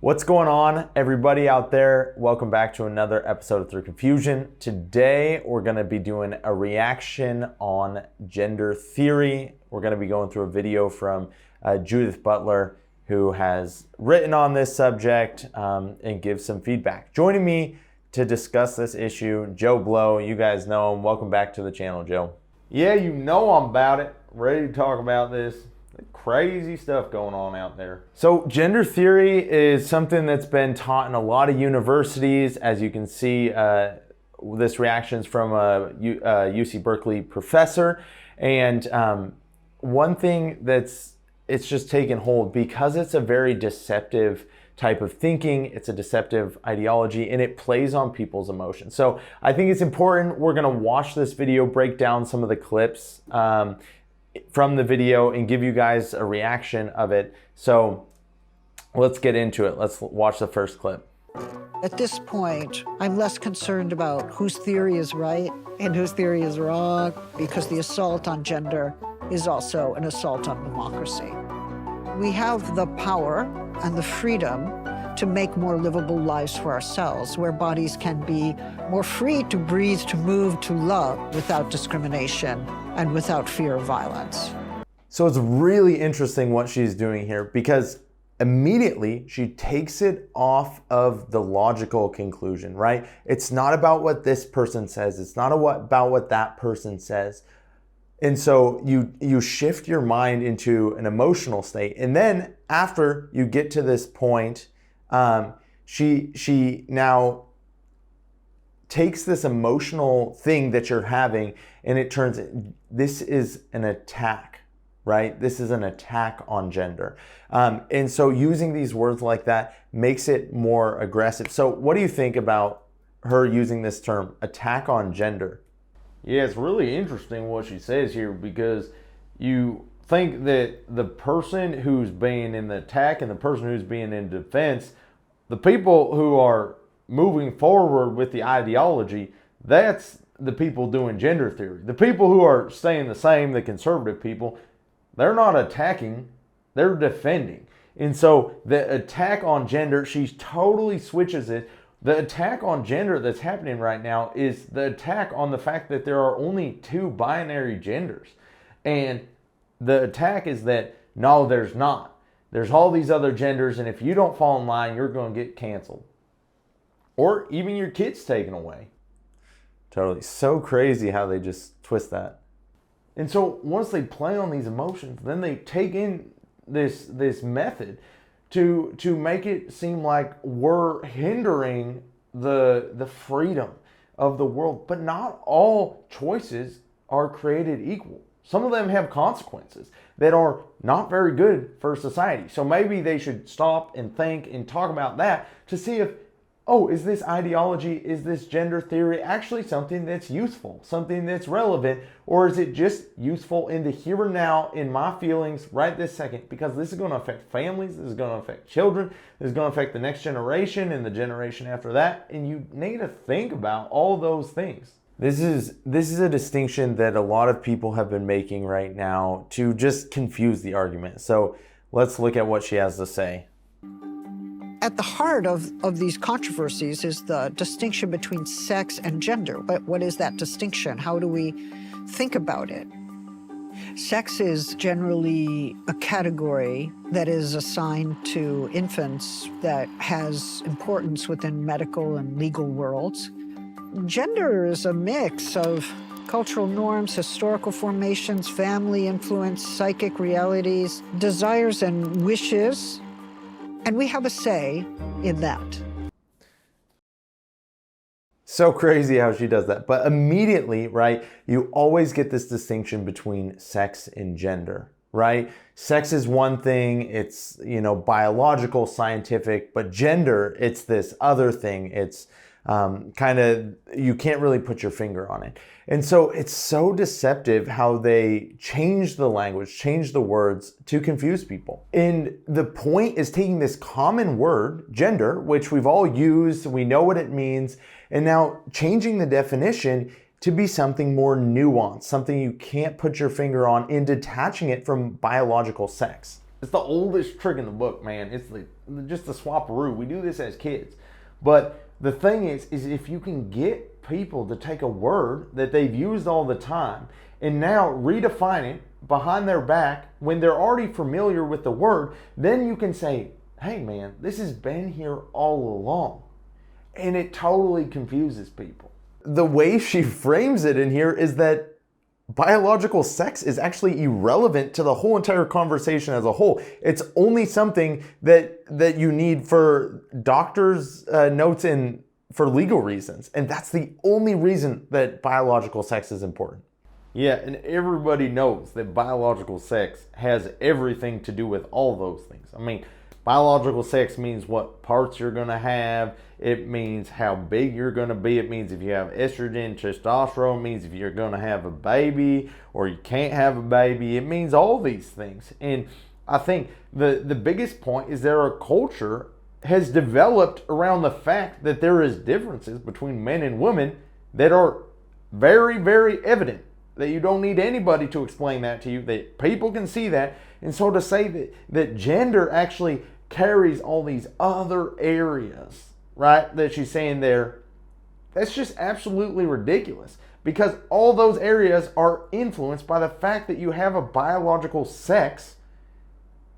What's going on, everybody out there? Welcome back to another episode of Through Confusion. Today, we're going to be doing a reaction on gender theory. We're going to be going through a video from Judith Butler, who has written on this subject and gives some feedback. Joining me to discuss this issue, Joe Blow. You guys know him. Welcome back to the channel, Joe. Yeah, you know I'm about it. Ready to talk about this. Crazy stuff going on out there. So gender theory is something that's been taught in a lot of universities. As you can see, this reaction is from a UC Berkeley professor. And one thing it's just taken hold because it's a very deceptive type of thinking. It's a deceptive ideology and it plays on people's emotions. So I think it's important. We're going to watch this video, break down some of the clips from the video and give you guys a reaction of it. So let's get into it. Let's watch the first clip. At this point, I'm less concerned about whose theory is right and whose theory is wrong, because the assault on gender is also an assault on democracy. We have the power and the freedom to make more livable lives for ourselves, where bodies can be more free to breathe, to move, to love without discrimination and without fear of violence. So it's really interesting what she's doing here, because immediately she takes it off of the logical conclusion, right? It's not about what this person says. It's not about what that person says. And so you shift your mind into an emotional state. And then after you get to this point, she now takes this emotional thing that you're having and it turns, this is an attack, right? This is an attack on gender. And so using these words like that makes it more aggressive. So what do you think about her using this term, attack on gender? Yeah, it's really interesting what she says here, because you think that the person who's being in the attack and the person who's being in defense, the people who are moving forward with the ideology, that's the people doing gender theory. The people who are staying the same, the conservative people, they're not attacking, they're defending. And so the attack on gender, she totally switches it. The attack on gender that's happening right now is the attack on the fact that there are only two binary genders. And the attack is that, no, there's not. There's all these other genders, and if you don't fall in line, you're going to get canceled. Or even your kids taken away. Totally. So crazy how they just twist that. And so once they play on these emotions, then they take in this method to make it seem like we're hindering the freedom of the world. But not all choices are created equal. Some of them have consequences that are not very good for society. So maybe they should stop and think and talk about that to see if, oh, is this ideology, is this gender theory actually something that's useful, something that's relevant, or is it just useful in the here and now, in my feelings right this second? Because this is going to affect families, this is going to affect children, this is going to affect the next generation and the generation after that, and you need to think about all those things. This is a distinction that a lot of people have been making right now to just confuse the argument. So let's look at what she has to say. At the heart of these controversies is the distinction between sex and gender. What is that distinction? How do we think about it? Sex is generally a category that is assigned to infants that has importance within medical and legal worlds. Gender is a mix of cultural norms, historical formations, family influence, psychic realities, desires and wishes, and we have a say in that. So crazy how she does that. But immediately, right, you always get this distinction between sex and gender, right? Sex is one thing, it's, biological, scientific, but gender, it's this other thing. It's you can't really put your finger on it. And so it's so deceptive how they change the language, change the words to confuse people. And the point is taking this common word, gender, which we've all used, we know what it means, and now changing the definition to be something more nuanced, something you can't put your finger on, and detaching it from biological sex. It's the oldest trick in the book, man. It's just the swap-a-roo. We do this as kids. But the thing is if you can get people to take a word that they've used all the time and now redefine it behind their back when they're already familiar with the word, then you can say, hey man, this has been here all along. And it totally confuses people. The way she frames it in here is that biological sex is actually irrelevant to the whole entire conversation as a whole. It's only something that you need for doctors' notes and for legal reasons. And that's the only reason that biological sex is important. Yeah, and everybody knows that biological sex has everything to do with all those things. I mean, biological sex means what parts you're going to have. It means how big you're going to be. It means if you have estrogen, testosterone. It means if you're going to have a baby or you can't have a baby. It means all these things. And I think the biggest point is that our culture has developed around the fact that there is differences between men and women that are very, very evident. That you don't need anybody to explain that to you. That people can see that. And so to say that gender actually carries all these other areas, right, that she's saying there, that's just absolutely ridiculous. Because all those areas are influenced by the fact that you have a biological sex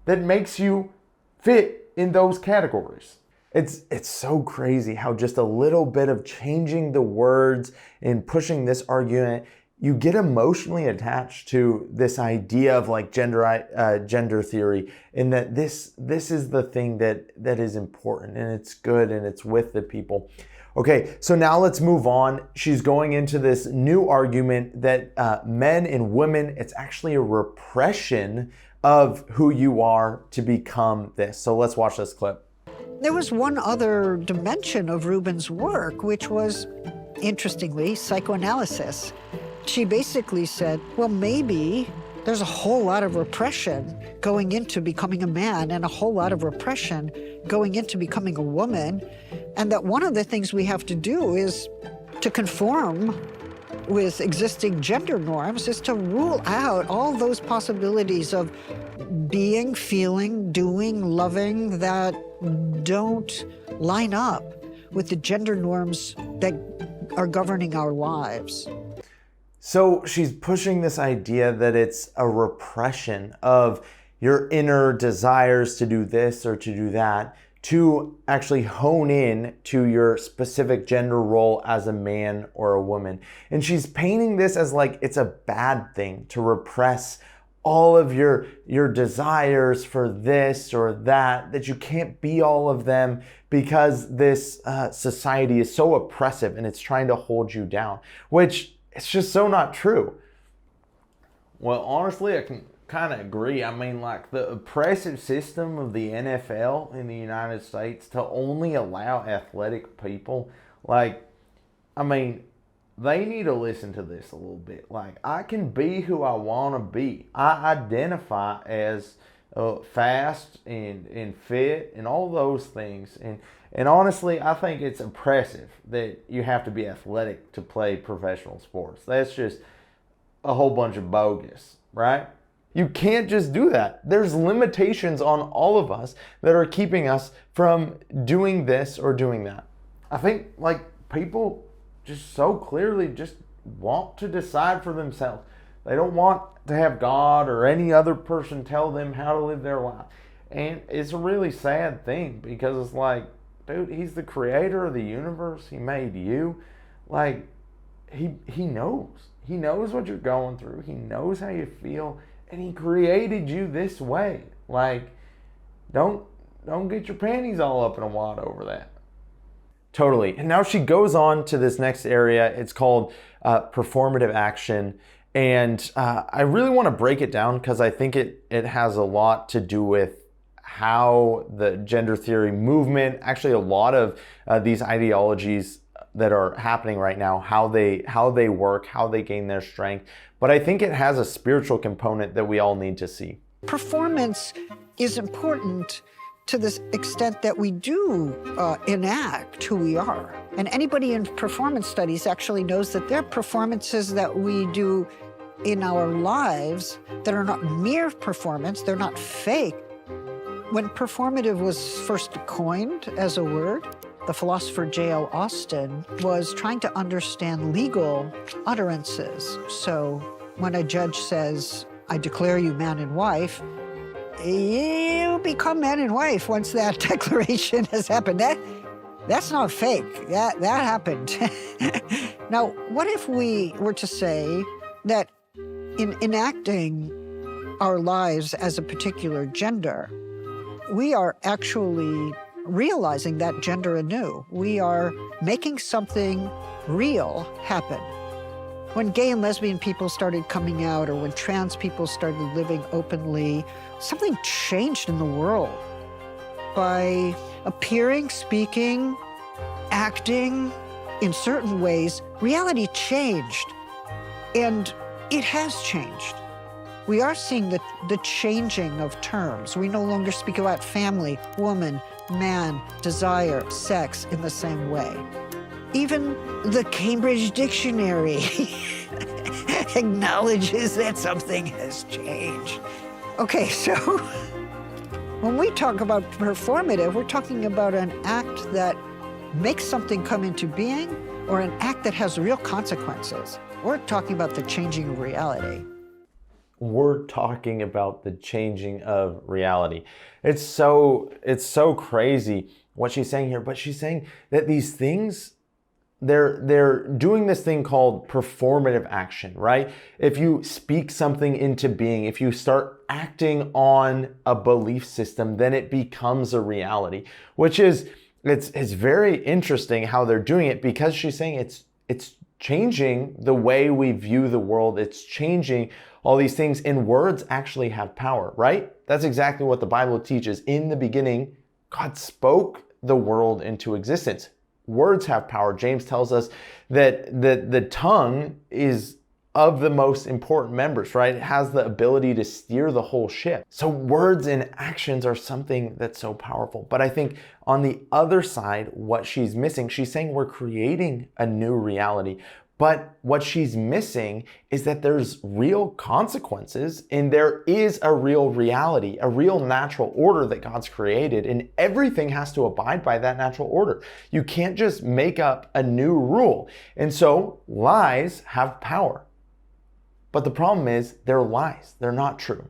that makes you fit in those categories. It's so crazy how just a little bit of changing the words and pushing this argument, you get emotionally attached to this idea of like gender theory, and that this is the thing that is important and it's good and it's with the people. Okay, so now let's move on. She's going into this new argument that men and women, it's actually a repression of who you are to become this. So let's watch this clip. There was one other dimension of Rubin's work, which was, interestingly, psychoanalysis. She basically said, well, maybe there's a whole lot of repression going into becoming a man and a whole lot of repression going into becoming a woman, and that one of the things we have to do is to conform with existing gender norms, is to rule out all those possibilities of being, feeling, doing, loving that don't line up with the gender norms that are governing our lives. So she's pushing this idea that it's a repression of your inner desires to do this or to do that, to actually hone in to your specific gender role as a man or a woman. And she's painting this as like it's a bad thing to repress all of your desires for this or that you can't be all of them because this society is so oppressive and it's trying to hold you down, which it's just so not true. Well, honestly, I can kind of agree. I mean, like the oppressive system of the NFL in the United States to only allow athletic people, like, I mean, they need to listen to this a little bit. Like, I can be who I want to be. I identify as fast and fit and all those things. And honestly, I think it's oppressive that you have to be athletic to play professional sports. That's just a whole bunch of bogus, right? You can't just do that. There's limitations on all of us that are keeping us from doing this or doing that. I think like people just so clearly just want to decide for themselves. They don't want to have God or any other person tell them how to live their life. And it's a really sad thing because it's like, dude, he's the creator of the universe. He made you. Like, he knows. He knows what you're going through. He knows how you feel. And he created you this way. Like, don't get your panties all up in a wad over that. Totally. And now she goes on to this next area. It's called performative action. And I really want to break it down because I think it has a lot to do with how the gender theory movement, actually a lot of these ideologies that are happening right now, how they work, how they gain their strength. But I think it has a spiritual component that we all need to see. Performance is important to the extent that we do enact who we are. And anybody in performance studies actually knows that there are performances that we do in our lives that are not mere performance, they're not fake, When performative was first coined as a word, the philosopher J.L. Austin was trying to understand legal utterances. So when a judge says, "I declare you man and wife," you become man and wife once that declaration has happened. That's not fake. That happened. Now, what if we were to say that in enacting our lives as a particular gender, we are actually realizing that gender anew. We are making something real happen. When gay and lesbian people started coming out, or when trans people started living openly, something changed in the world. By appearing, speaking, acting in certain ways, reality changed. And it has changed. We are seeing the changing of terms. We no longer speak about family, woman, man, desire, sex in the same way. Even the Cambridge Dictionary acknowledges that something has changed. Okay, so when we talk about performative, we're talking about an act that makes something come into being, or an act that has real consequences. We're talking about the changing of reality. We're talking about the changing of reality. It's so crazy what she's saying here, but she's saying that these things, they're doing this thing called performative action, right? If you speak something into being, if you start acting on a belief system, then it becomes a reality, which is, it's very interesting how they're doing it, because she's saying it's changing the way we view the world. It's changing all these things, and words actually have power, right? That's exactly what the Bible teaches. In the beginning, God spoke the world into existence. Words have power. James tells us that the tongue is of the most important members, right? It has the ability to steer the whole ship. So words and actions are something that's so powerful. But I think on the other side, what she's missing, she's saying we're creating a new reality. But what she's missing is that there's real consequences, and there is a real reality, a real natural order that God's created, and everything has to abide by that natural order. You can't just make up a new rule. And so lies have power. But the problem is they're lies. They're not true.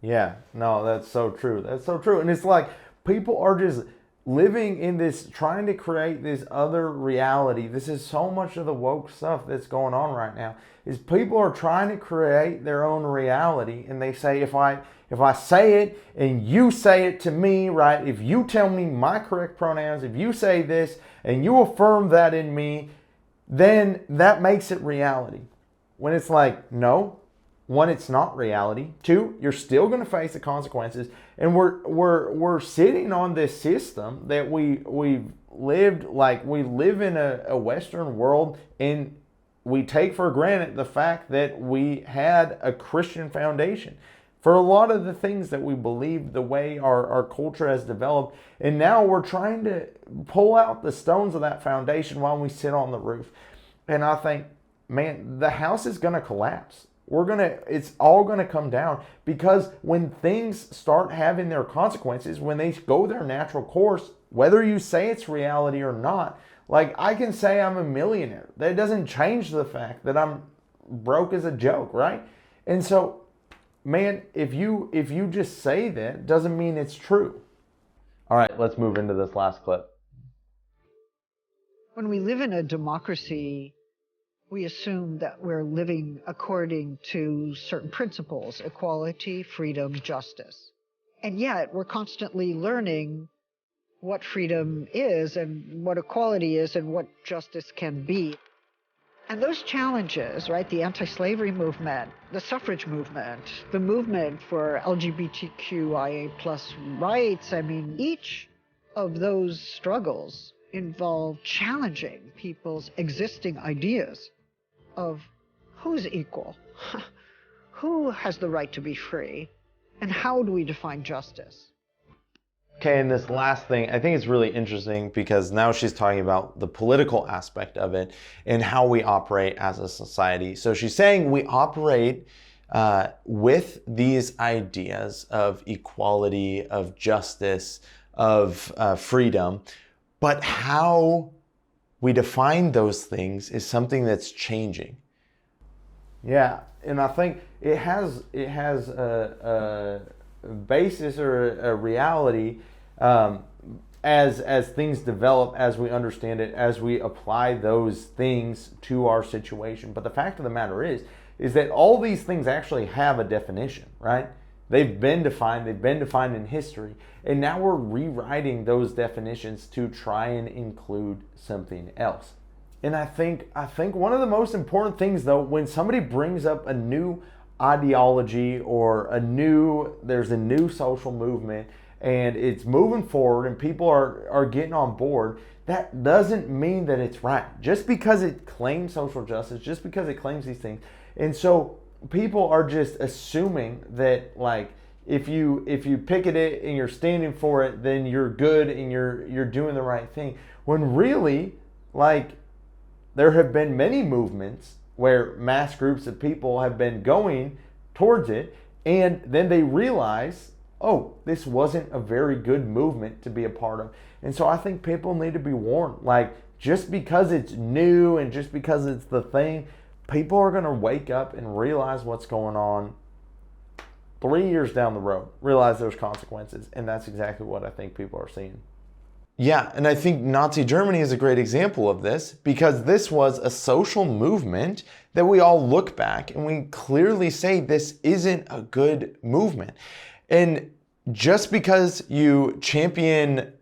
Yeah, no, that's so true. That's so true. And it's like people are just living in this, trying to create this other reality. This is so much of the woke stuff that's going on right now, is people are trying to create their own reality. And they say, if I say it and you say it to me, right? If you tell me my correct pronouns, if you say this and you affirm that in me, then that makes it reality. When it's like, no, one, it's not reality. Two, you're still going to face the consequences. And we're sitting on this system that we've lived, like we live in a Western world, and we take for granted the fact that we had a Christian foundation for a lot of the things that we believe, the way our culture has developed. And now we're trying to pull out the stones of that foundation while we sit on the roof. And I think, man, the house is going to collapse. It's all going to come down, because when things start having their consequences, when they go their natural course, whether you say it's reality or not, like I can say I'm a millionaire. That doesn't change the fact that I'm broke as a joke, right? And so, man, if you just say that, doesn't mean it's true. All right, let's move into this last clip. When we live in a democracy, we assume that we're living according to certain principles: equality, freedom, justice. And yet we're constantly learning what freedom is and what equality is and what justice can be. And those challenges, right, the anti-slavery movement, the suffrage movement, the movement for LGBTQIA+ rights, I mean, each of those struggles involve challenging people's existing ideas of who's equal, who has the right to be free, and how do we define justice? Okay, and this last thing, I think it's really interesting, because now she's talking about the political aspect of it and how we operate as a society. So she's saying we operate with these ideas of equality, of justice, of freedom, but how we define those things is something that's changing. Yeah, and I think it has a basis or a reality as things develop, as we understand it, as we apply those things to our situation. But the fact of the matter is that all these things actually have a definition, right? They've been defined in history, and now we're rewriting those definitions to try and include something else. And I think one of the most important things, though, when somebody brings up a new ideology or there's a new social movement and it's moving forward and people are getting on board, that doesn't mean that it's right. Just because it claims social justice, just because it claims these things. And so people are just assuming that, like, if you picket it and you're standing for it, then you're good and you're doing the right thing. When really, like, there have been many movements where mass groups of people have been going towards it, and then they realize, oh, this wasn't a very good movement to be a part of. And so I think people need to be warned. Like, just because it's new and just because it's the thing, people are going to wake up and realize what's going on 3 years down the road, realize there's consequences. And that's exactly what I think people are seeing. Yeah, and I think Nazi Germany is a great example of this, because this was a social movement that we all look back and we clearly say this isn't a good movement. And just because you champion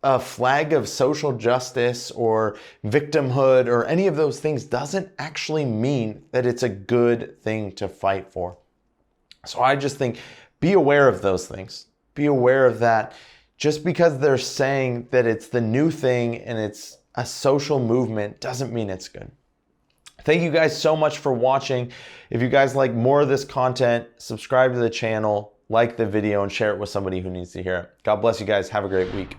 a flag of social justice or victimhood or any of those things doesn't actually mean that it's a good thing to fight for. So I just think, be aware of those things. Be aware of that. Just because they're saying that it's the new thing and it's a social movement doesn't mean it's good. Thank you guys so much for watching. If you guys like more of this content, subscribe to the channel, like the video, and share it with somebody who needs to hear it. God bless you guys. Have a great week.